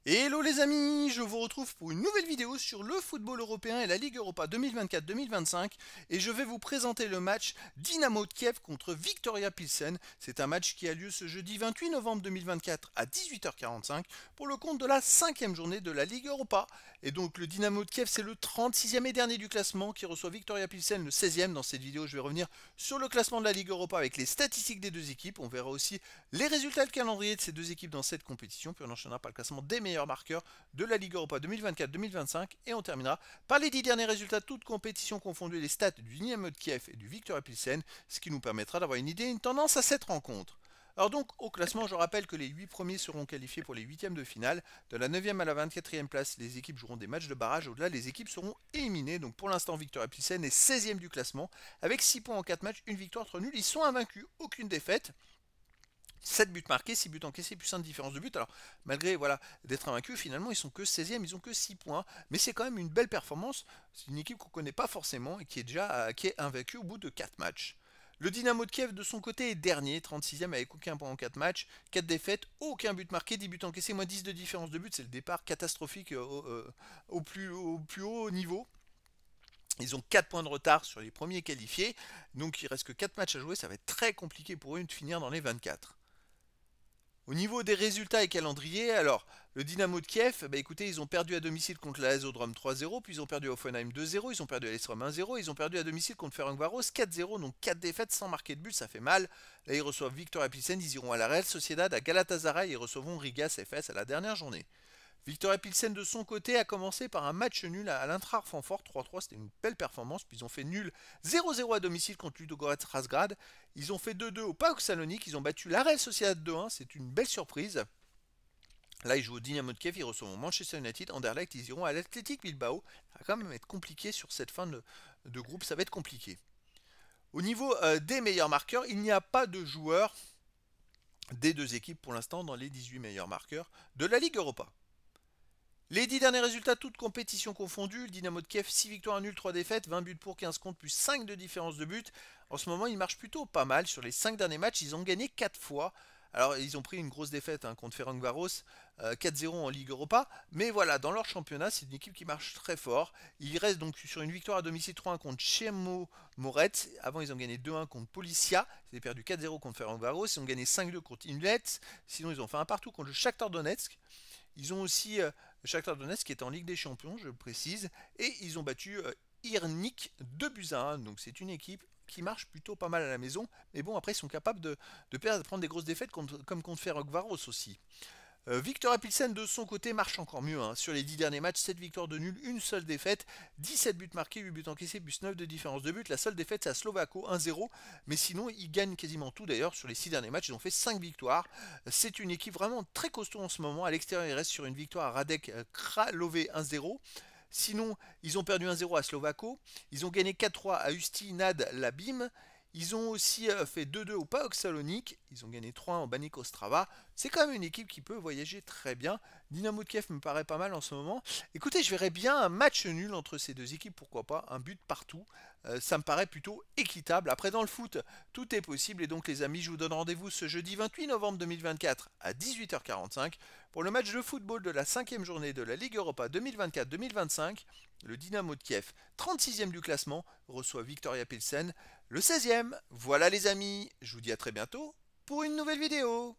Hello les amis, je vous retrouve pour une nouvelle vidéo sur le football européen et la Ligue Europa 2024-2025 et je vais vous présenter le match Dynamo de Kiev contre Viktoria Pilsen. C'est un match qui a lieu ce jeudi 28 novembre 2024 à 18h45 pour le compte de la 5e journée de la Ligue Europa. Et donc le Dynamo de Kiev c'est le 36e et dernier du classement qui reçoit Viktoria Pilsen le 16e. Dans cette vidéo je vais revenir sur le classement de la Ligue Europa avec les statistiques des deux équipes. On verra aussi les résultats et le calendrier de ces deux équipes dans cette compétition, puis on enchaînera par le classement des meilleurs marqueurs de la Ligue Europa 2024-2025 et on terminera par les 10 derniers résultats toutes compétitions confondues, les stats du Dynamo de Kiev et du Viktoria Pilsen, ce qui nous permettra d'avoir une idée, une tendance à cette rencontre. Alors donc au classement, je rappelle que les 8 premiers seront qualifiés pour les huitièmes de finale. De la 9e à la 24e place, les équipes joueront des matchs de barrage. Au-delà, les équipes seront éliminées. Donc pour l'instant, Viktoria Pilsen est 16e du classement avec 6 points en 4 matchs, une victoire, 3 nuls. Ils sont invaincus, aucune défaite. 7 buts marqués, 6 buts encaissés, plus 1 de différence de but. Alors, malgré d'être invaincus, finalement, ils sont que 16e, ils ont que 6 points. Mais c'est quand même une belle performance. C'est une équipe qu'on ne connaît pas forcément et qui est invaincue au bout de 4 matchs. Le Dynamo de Kiev, de son côté, est dernier, 36e, avec aucun point en 4 matchs, 4 défaites, aucun but marqué, 10 buts encaissés, moins 10 de différence de but. C'est le départ catastrophique au plus haut niveau. Ils ont 4 points de retard sur les premiers qualifiés, donc il reste que 4 matchs à jouer, ça va être très compliqué pour eux de finir dans les 24. Au niveau des résultats et calendrier, alors le Dynamo de Kiev, bah écoutez, ils ont perdu à domicile contre l'Azodrome 3-0, puis ils ont perdu à Offenheim 2-0, ils ont perdu à l'Estrom 1-0, ils ont perdu à domicile contre Ferencvaros 4-0, donc 4 défaites sans marquer de but, ça fait mal. Là ils reçoivent Victoria Pilsen, ils iront à la Real Sociedad, à Galatasaray et recevront Riga CFS à la dernière journée. Victoria Pilsen de son côté a commencé par un match nul à l'Eintracht Francfort 3-3, c'était une belle performance, puis ils ont fait nul 0-0 à domicile contre Ludogorets Razgrad, ils ont fait 2-2 au PAOK Salonique, ils ont battu la Real Sociedad 2-1, c'est une belle surprise. Là, ils jouent au Dynamo de Kiev, ils reçoivent Manchester United, Anderlecht, ils iront à l'Athletic Bilbao. Ça va quand même être compliqué sur cette fin de groupe, ça va être compliqué. Au niveau des meilleurs marqueurs, il n'y a pas de joueurs des deux équipes pour l'instant dans les 18 meilleurs marqueurs de la Ligue Europa. Les 10 derniers résultats, toutes compétitions confondues, le Dynamo de Kiev, 6 victoires, 1 nul, 3 défaites, 20 buts pour, 15 contre, plus 5 de différence de but. En ce moment, ils marchent plutôt pas mal. Sur les 5 derniers matchs, ils ont gagné 4 fois. Alors, ils ont pris une grosse défaite contre Ferencvaros, 4-0 en Ligue Europa. Mais voilà, dans leur championnat, c'est une équipe qui marche très fort. Ils restent donc sur une victoire à domicile 3-1 contre Chemo Moret. Avant, ils ont gagné 2-1 contre Policia. Ils ont perdu 4-0 contre Ferencvaros. Ils ont gagné 5-2 contre Inlet. Sinon, ils ont fait un partout contre le Shakhtar Donetsk. Ils ont aussi Shakhtar Donetsk qui est en Ligue des Champions, je le précise, et ils ont battu Irnik 2 buts à 1. Donc c'est une équipe qui marche plutôt pas mal à la maison, mais bon après ils sont capables de prendre des grosses défaites comme contre Ferencvaros aussi. Victoria Pilsen de son côté marche encore mieux, hein. Sur les 10 derniers matchs, 7 victoires de nul, une seule défaite, 17 buts marqués, 8 buts encaissés, plus 9 de différence de but. La seule défaite c'est à Slovako 1-0, mais sinon ils gagnent quasiment tout d'ailleurs. Sur les 6 derniers matchs, ils ont fait 5 victoires. C'est une équipe vraiment très costaud en ce moment. À l'extérieur, ils restent sur une victoire à Radek Kralové 1-0. Sinon, ils ont perdu 1-0 à Slovako. Ils ont gagné 4-3 à Ustinad Labim. Ils ont aussi fait 2-2 au PAOK Salonique. Ils ont gagné 3-1 en Banik Ostrava. C'est quand même une équipe qui peut voyager très bien. Dynamo de Kiev me paraît pas mal en ce moment. Écoutez, je verrais bien un match nul entre ces deux équipes, pourquoi pas, un but partout. Ça me paraît plutôt équitable. Après, dans le foot, tout est possible. Et donc, les amis, je vous donne rendez-vous ce jeudi 28 novembre 2024 à 18h45 pour le match de football de la 5e journée de la Ligue Europa 2024-2025. Le Dynamo de Kiev, 36e du classement, reçoit Viktoria Pilsen, le 16e. Voilà les amis, je vous dis à très bientôt pour une nouvelle vidéo.